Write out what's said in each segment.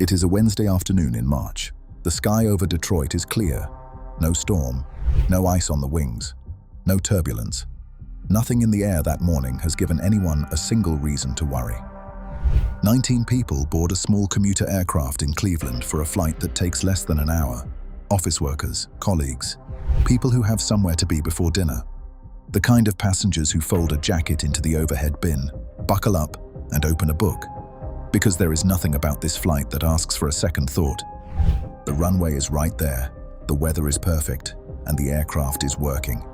It is a Wednesday afternoon in March. The sky over Detroit is clear. No storm, no ice on the wings, no turbulence. Nothing in the air that morning has given anyone a single reason to worry. 19 people board a small commuter aircraft in Cleveland for a flight that takes less than an hour. Office workers, colleagues, people who have somewhere to be before dinner. The kind of passengers who fold a jacket into the overhead bin, buckle up, and open a book. Because there is nothing about this flight that asks for a second thought. The runway is right there, the weather is perfect, and the aircraft is working.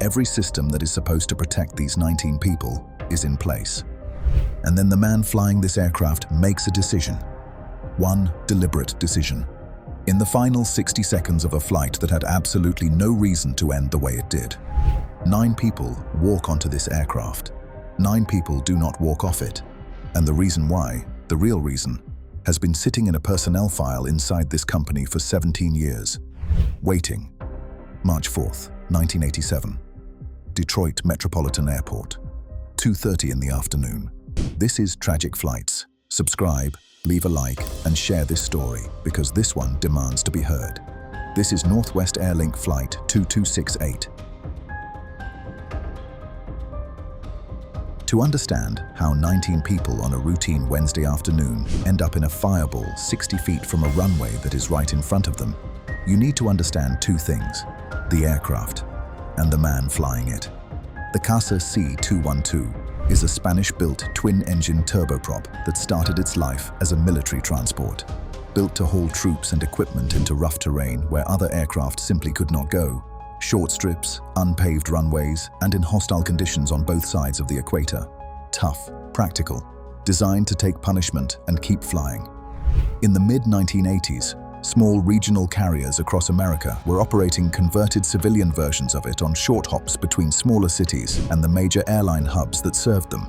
Every system that is supposed to protect these 19 people is in place. And then the man flying this aircraft makes a decision. One deliberate decision. In the final 60 seconds of a flight that had absolutely no reason to end the way it did. 9 people walk onto this aircraft. 9 people do not walk off it. And the reason why, the real reason, has been sitting in a personnel file inside this company for 17 years. Waiting. March 4th, 1987. Detroit Metropolitan Airport. 2:30 in the afternoon. This is Tragic Flights. Subscribe, leave a like, and share this story, because this one demands to be heard. This is Northwest Airlink Flight 2268. To understand how 19 people on a routine Wednesday afternoon end up in a fireball 60 feet from a runway that is right in front of them, you need to understand two things: the aircraft and the man flying it. The Casa C-212 is a Spanish-built twin-engine turboprop that started its life as a military transport, built to haul troops and equipment into rough terrain where other aircraft simply could not go. Short strips, unpaved runways, and in hostile conditions on both sides of the equator. Tough, practical, designed to take punishment and keep flying. In the mid-1980s, small regional carriers across America were operating converted civilian versions of it on short hops between smaller cities and the major airline hubs that served them.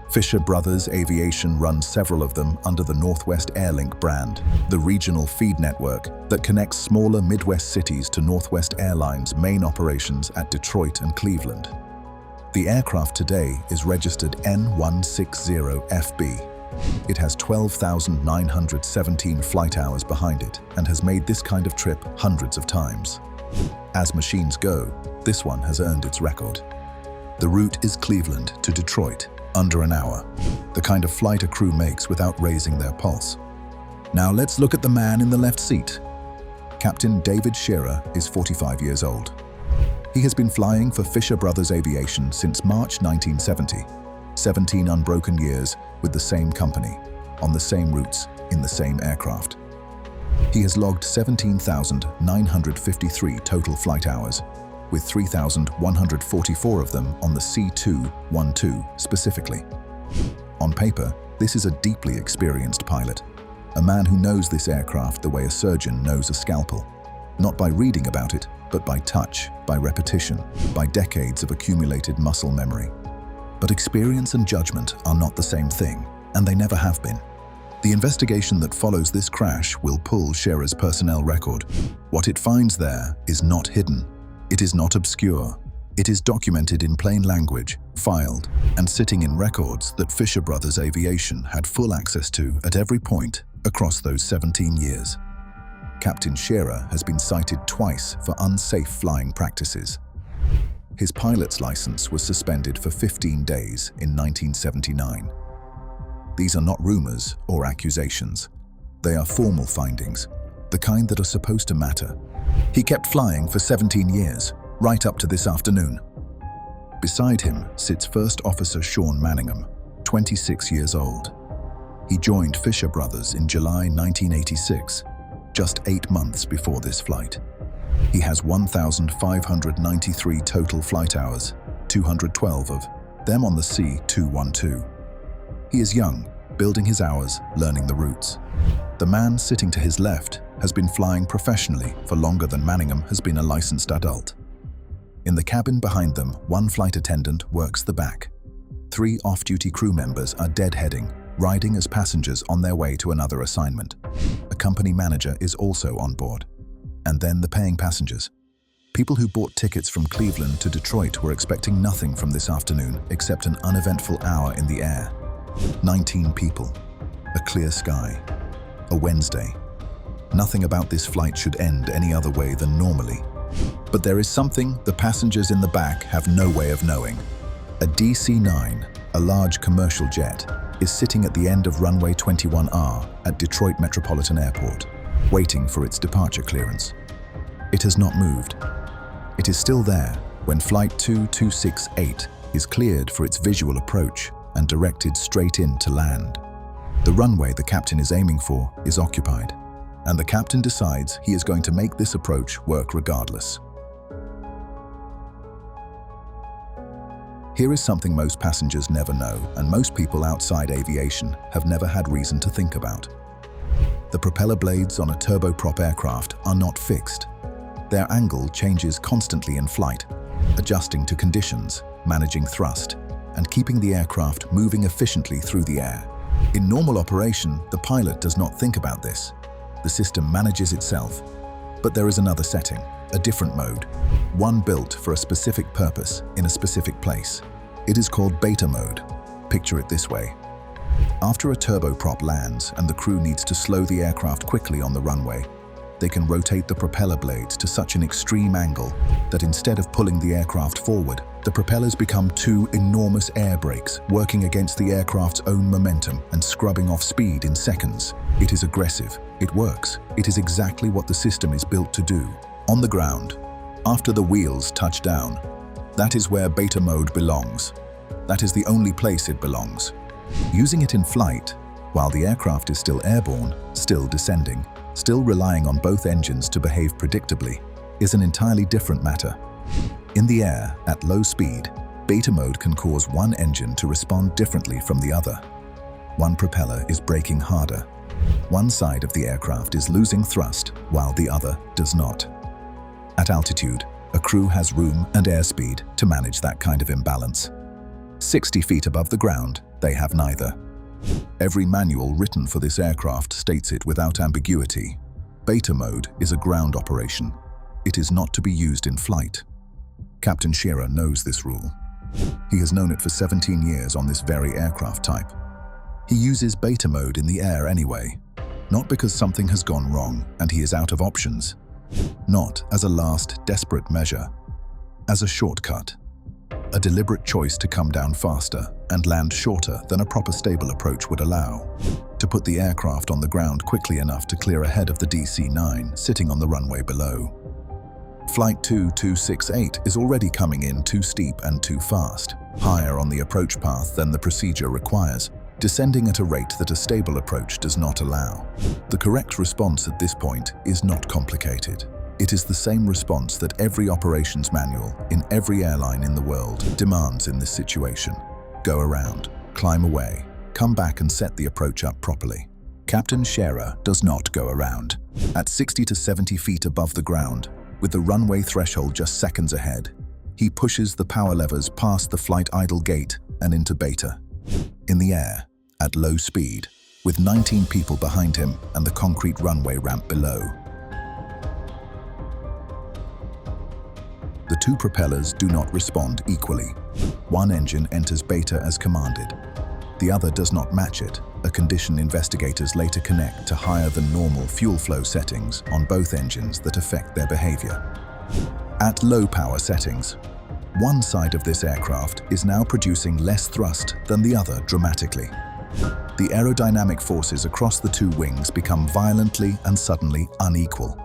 Fisher Brothers Aviation runs several of them under the Northwest Airlink brand, the regional feed network that connects smaller Midwest cities to Northwest Airlines' main operations at Detroit and Cleveland. The aircraft today is registered N160FB. It has 12,917 flight hours behind it and has made this kind of trip hundreds of times. As machines go, this one has earned its record. The route is Cleveland to Detroit, under an hour, the kind of flight a crew makes without raising their pulse. Now let's look at the man in the left seat. Captain David Shearer is 45 years old. He has been flying for Fisher Brothers Aviation since March 1970, 17 unbroken years with the same company, on the same routes, in the same aircraft. He has logged 17,953 total flight hours, with 3,144 of them on the C-212 specifically. On paper, this is a deeply experienced pilot, a man who knows this aircraft the way a surgeon knows a scalpel, not by reading about it, but by touch, by repetition, by decades of accumulated muscle memory. But experience and judgment are not the same thing, and they never have been. The investigation that follows this crash will pull Shearer's personnel record. What it finds there is not hidden. It is not obscure. It is documented in plain language, filed, and sitting in records that Fisher Brothers Aviation had full access to at every point across those 17 years. Captain Shearer has been cited twice for unsafe flying practices. His pilot's license was suspended for 15 days in 1979. These are not rumors or accusations. They are formal findings, the kind that are supposed to matter. He kept flying for 17 years, right up to this afternoon. Beside him sits First Officer Sean Manningham, 26 years old. He joined Fisher Brothers in July 1986, just 8 months before this flight. He has 1,593 total flight hours, 212 of them on the C-212. He is young, building his hours, learning the routes. The man sitting to his left has been flying professionally for longer than Manningham has been a licensed adult. In the cabin behind them, one flight attendant works the back. 3 off-duty crew members are deadheading, riding as passengers on their way to another assignment. A company manager is also on board. And then the paying passengers. People who bought tickets from Cleveland to Detroit were expecting nothing from this afternoon except an uneventful hour in the air. 19 people, a clear sky, a Wednesday. Nothing about this flight should end any other way than normally. But there is something the passengers in the back have no way of knowing. A DC-9, a large commercial jet, is sitting at the end of runway 21R at Detroit Metropolitan Airport, waiting for its departure clearance. It has not moved. It is still there when Flight 2268 is cleared for its visual approach and directed straight in to land. The runway the captain is aiming for is occupied, and the captain decides he is going to make this approach work regardless. Here is something most passengers never know, and most people outside aviation have never had reason to think about. The propeller blades on a turboprop aircraft are not fixed. Their angle changes constantly in flight, adjusting to conditions, managing thrust, and keeping the aircraft moving efficiently through the air. In normal operation, the pilot does not think about this. The system manages itself. But there is another setting, a different mode, one built for a specific purpose in a specific place. It is called beta mode. Picture it this way. After a turboprop lands and the crew needs to slow the aircraft quickly on the runway, they can rotate the propeller blades to such an extreme angle that instead of pulling the aircraft forward, the propellers become two enormous air brakes working against the aircraft's own momentum and scrubbing off speed in seconds. It is aggressive. It works. It is exactly what the system is built to do. On the ground, after the wheels touch down, that is where beta mode belongs. That is the only place it belongs. Using it in flight, while the aircraft is still airborne, still descending, still relying on both engines to behave predictably, is an entirely different matter. In the air, at low speed, beta mode can cause one engine to respond differently from the other. One propeller is braking harder. One side of the aircraft is losing thrust, while the other does not. At altitude, a crew has room and airspeed to manage that kind of imbalance. 60 feet above the ground, they have neither. Every manual written for this aircraft states it without ambiguity. Beta mode is a ground operation. It is not to be used in flight. Captain Shearer knows this rule. He has known it for 17 years on this very aircraft type. He uses beta mode in the air anyway, not because something has gone wrong and he is out of options, not as a last desperate measure, as a shortcut. A deliberate choice to come down faster and land shorter than a proper stable approach would allow, to put the aircraft on the ground quickly enough to clear ahead of the DC-9 sitting on the runway below. Flight 2268 is already coming in too steep and too fast, higher on the approach path than the procedure requires, descending at a rate that a stable approach does not allow. The correct response at this point is not complicated. It is the same response that every operations manual in every airline in the world demands in this situation. Go around, climb away, come back and set the approach up properly. Captain Shearer does not go around. At 60 to 70 feet above the ground, with the runway threshold just seconds ahead, he pushes the power levers past the flight idle gate and into beta. In the air, at low speed, with 19 people behind him and the concrete runway ramp below. The two propellers do not respond equally. One engine enters beta as commanded. The other does not match it, a condition investigators later connect to higher than normal fuel flow settings on both engines that affect their behavior. At low power settings, one side of this aircraft is now producing less thrust than the other dramatically. The aerodynamic forces across the two wings become violently and suddenly unequal.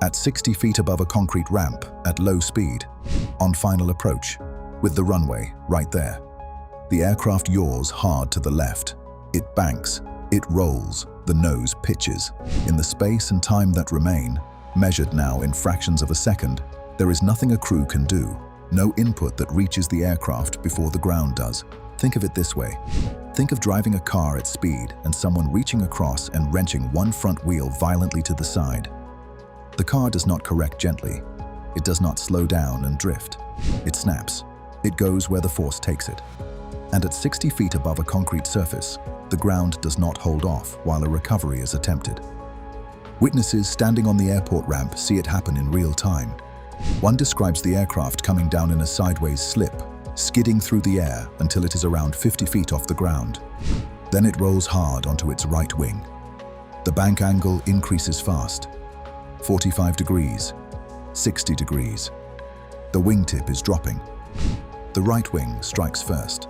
At 60 feet above a concrete ramp at low speed, on final approach, with the runway right there, the aircraft yaws hard to the left. It banks, it rolls, the nose pitches. In the space and time that remain, measured now in fractions of a second, there is nothing a crew can do, no input that reaches the aircraft before the ground does. Think of it this way. Think of driving a car at speed and someone reaching across and wrenching one front wheel violently to the side. The car does not correct gently. It does not slow down and drift. It snaps. It goes where the force takes it. And at 60 feet above a concrete surface, the ground does not hold off while a recovery is attempted. Witnesses standing on the airport ramp see it happen in real time. One describes the aircraft coming down in a sideways slip, skidding through the air until it is around 50 feet off the ground. Then it rolls hard onto its right wing. The bank angle increases fast. 45 degrees, 60 degrees. The wingtip is dropping. The right wing strikes first.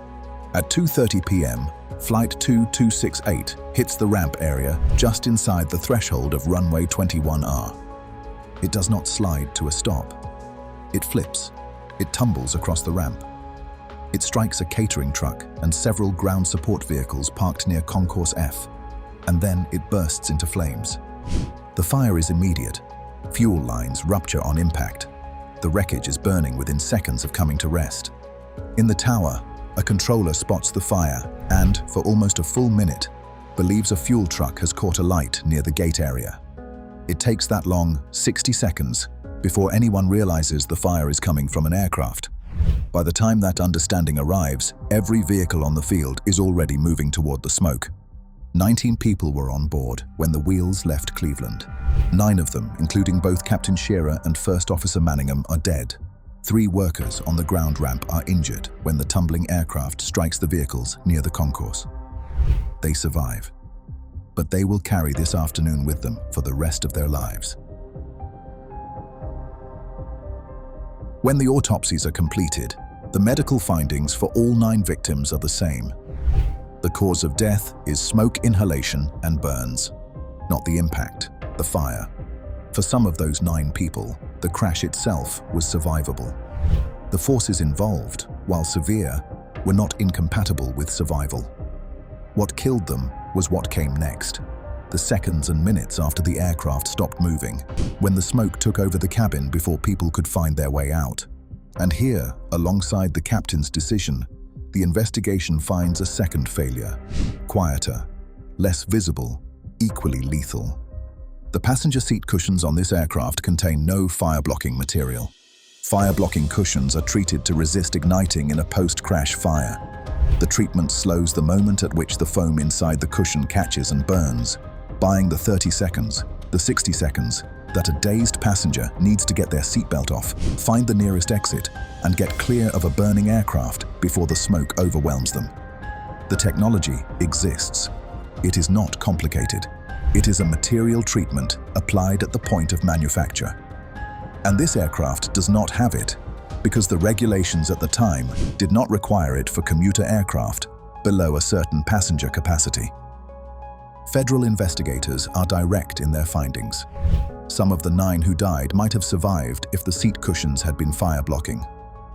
At 2:30 p.m., Flight 2268 hits the ramp area just inside the threshold of runway 21R. It does not slide to a stop. It flips. It tumbles across the ramp. It strikes a catering truck and several ground support vehicles parked near Concourse F, and then it bursts into flames. The fire is immediate. Fuel lines rupture on impact. The wreckage is burning within seconds of coming to rest. In the tower, a controller spots the fire and, for almost a full minute, believes a fuel truck has caught a light near the gate area. It takes that long, 60 seconds, before anyone realizes the fire is coming from an aircraft. By the time that understanding arrives, every vehicle on the field is already moving toward the smoke. 19 people were on board when the wheels left Cleveland. 9 of them, including both Captain Shearer and First Officer Manningham, are dead. 3 workers on the ground ramp are injured when the tumbling aircraft strikes the vehicles near the concourse. They survive, but they will carry this afternoon with them for the rest of their lives. When the autopsies are completed, the medical findings for all 9 victims are the same. The cause of death is smoke inhalation and burns, not the impact, the fire. For some of those 9 people, the crash itself was survivable. The forces involved, while severe, were not incompatible with survival. What killed them was what came next. The seconds and minutes after the aircraft stopped moving, when the smoke took over the cabin before people could find their way out. And here, alongside the captain's decision, the investigation finds a second failure, quieter, less visible, equally lethal. The passenger seat cushions on this aircraft contain no fire-blocking material. Fire-blocking cushions are treated to resist igniting in a post-crash fire. The treatment slows the moment at which the foam inside the cushion catches and burns, buying the 30 seconds, the 60 seconds, that a dazed passenger needs to get their seatbelt off, find the nearest exit, and get clear of a burning aircraft before the smoke overwhelms them. The technology exists. It is not complicated. It is a material treatment applied at the point of manufacture. And this aircraft does not have it because the regulations at the time did not require it for commuter aircraft below a certain passenger capacity. Federal investigators are direct in their findings. Some of the 9 who died might have survived if the seat cushions had been fire-blocking.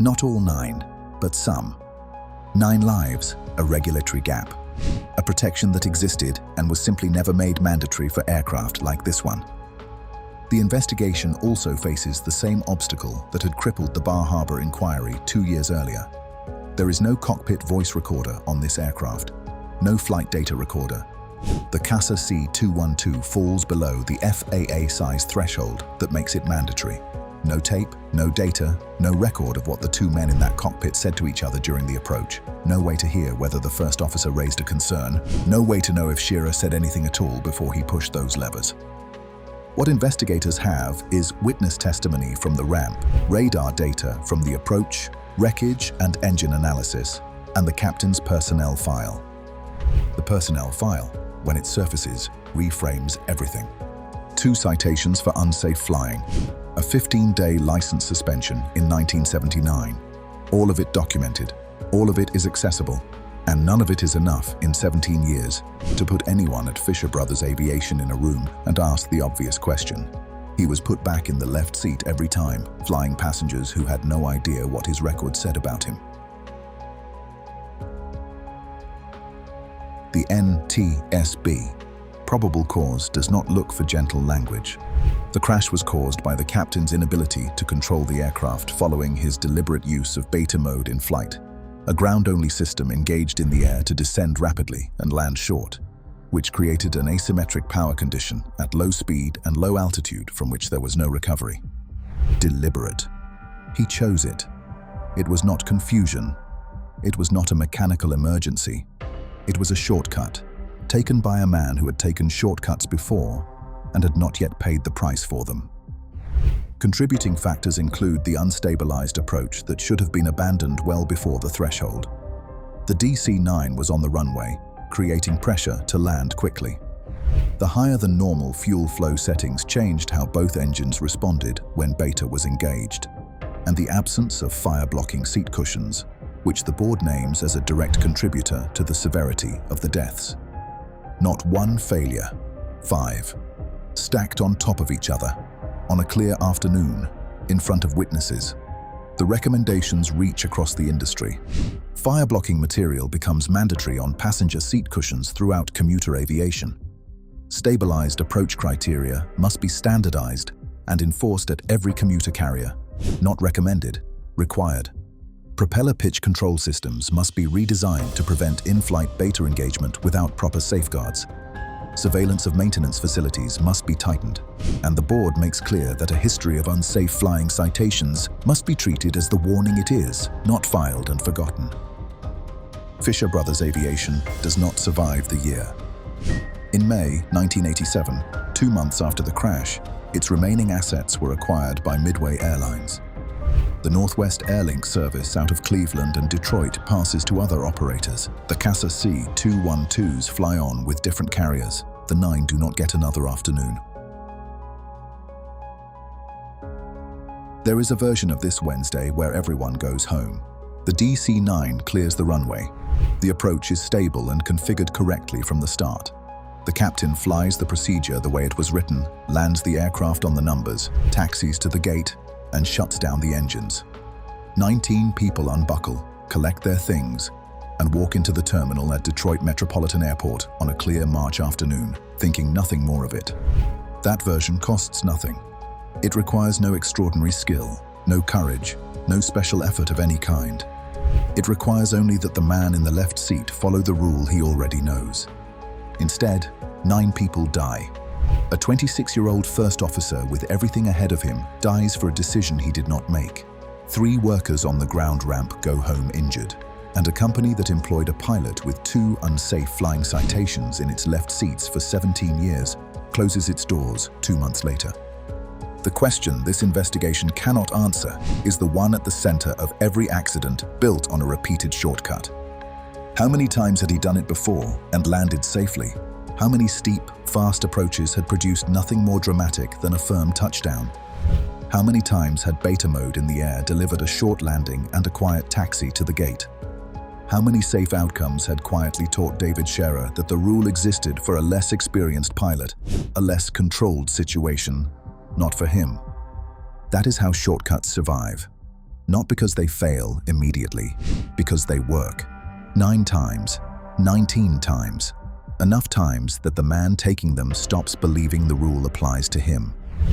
Not all 9, but some. 9 lives, a regulatory gap. A protection that existed and was simply never made mandatory for aircraft like this one. The investigation also faces the same obstacle that had crippled the Bar Harbor inquiry 2 years earlier. There is no cockpit voice recorder on this aircraft, no flight data recorder. The CASA C212 falls below the FAA size threshold that makes it mandatory. No tape, no data, no record of what the 2 men in that cockpit said to each other during the approach. No way to hear whether the first officer raised a concern. No way to know if Shearer said anything at all before he pushed those levers. What investigators have is witness testimony from the ramp, radar data from the approach, wreckage and engine analysis, and the captain's personnel file. The personnel file, when it surfaces, reframes everything. 2 citations for unsafe flying, a 15-day license suspension in 1979. All of it documented, all of it is accessible, and none of it is enough in 17 years to put anyone at Fisher Brothers Aviation in a room and ask the obvious question. He was put back in the left seat every time, flying passengers who had no idea what his record said about him. The NTSB. Probable cause does not look for gentle language. The crash was caused by the captain's inability to control the aircraft following his deliberate use of beta mode in flight, a ground-only system engaged in the air to descend rapidly and land short, which created an asymmetric power condition at low speed and low altitude from which there was no recovery. Deliberate. He chose it. It was not confusion. It was not a mechanical emergency. It was a shortcut, taken by a man who had taken shortcuts before and had not yet paid the price for them. Contributing factors include the unstabilized approach that should have been abandoned well before the threshold. The DC-9 was on the runway, creating pressure to land quickly. The higher than normal fuel flow settings changed how both engines responded when beta was engaged, and the absence of fire-blocking seat cushions, which the board names as a direct contributor to the severity of the deaths. Not one failure, 5, stacked on top of each other, on a clear afternoon, in front of witnesses. The recommendations reach across the industry. Fire-blocking material becomes mandatory on passenger seat cushions throughout commuter aviation. Stabilized approach criteria must be standardized and enforced at every commuter carrier. Not recommended, required. Propeller pitch control systems must be redesigned to prevent in-flight beta engagement without proper safeguards. Surveillance of maintenance facilities must be tightened, and the board makes clear that a history of unsafe flying citations must be treated as the warning it is, not filed and forgotten. Fisher Brothers Aviation does not survive the year. In May 1987, 2 months after the crash, its remaining assets were acquired by Midway Airlines. The Northwest Airlink service out of Cleveland and Detroit passes to other operators. The CASA C212s fly on with different carriers. The 9 do not get another afternoon. There is a version of this Wednesday where everyone goes home. The DC-9 clears the runway. The approach is stable and configured correctly from the start. The captain flies the procedure the way it was written, lands the aircraft on the numbers, taxis to the gate, and shuts down the engines. 19 people unbuckle, collect their things, and walk into the terminal at Detroit Metropolitan Airport on a clear March afternoon, thinking nothing more of it. That version costs nothing. It requires no extraordinary skill, no courage, no special effort of any kind. It requires only that the man in the left seat follow the rule he already knows. Instead, 9 people die. A 26-year-old first officer with everything ahead of him dies for a decision he did not make. 3 workers on the ground ramp go home injured, and a company that employed a pilot with 2 unsafe flying citations in its left seats for 17 years closes its doors 2 months later. The question this investigation cannot answer is the one at the center of every accident built on a repeated shortcut. How many times had he done it before and landed safely? How many steep, fast approaches had produced nothing more dramatic than a firm touchdown? How many times had beta mode in the air delivered a short landing and a quiet taxi to the gate? How many safe outcomes had quietly taught David Scherer that the rule existed for a less experienced pilot, a less controlled situation, not for him? That is how shortcuts survive. Not because they fail immediately, because they work. 9 times, 19 times. Enough times that the man taking them stops believing the rule applies to him,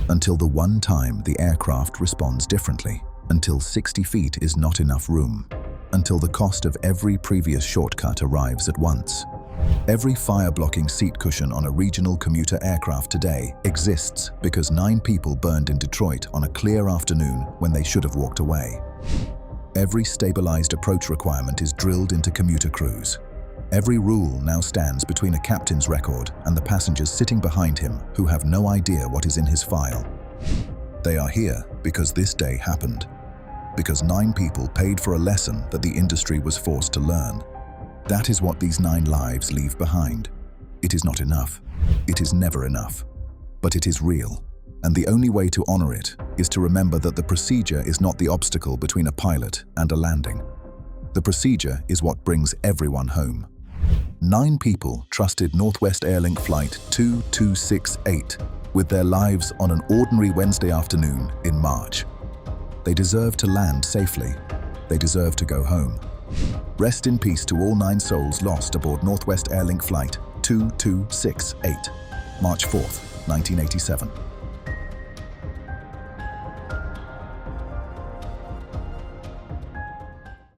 until the one time the aircraft responds differently, until 60 feet is not enough room, until the cost of every previous shortcut arrives at once. Every fire-blocking seat cushion on a regional commuter aircraft today exists because 9 people burned in Detroit on a clear afternoon when they should have walked away. Every stabilized approach requirement is drilled into commuter crews. Every rule now stands between a captain's record and the passengers sitting behind him who have no idea what is in his file. They are here because this day happened, because 9 people paid for a lesson that the industry was forced to learn. That is what these 9 lives leave behind. It is not enough. It is never enough. But it is real, and the only way to honor it is to remember that the procedure is not the obstacle between a pilot and a landing. The procedure is what brings everyone home. 9 people trusted Northwest Airlink Flight 2268 with their lives on an ordinary Wednesday afternoon in March. They deserve to land safely. They deserve to go home. Rest in peace to all 9 souls lost aboard Northwest Airlink Flight 2268, March 4th, 1987.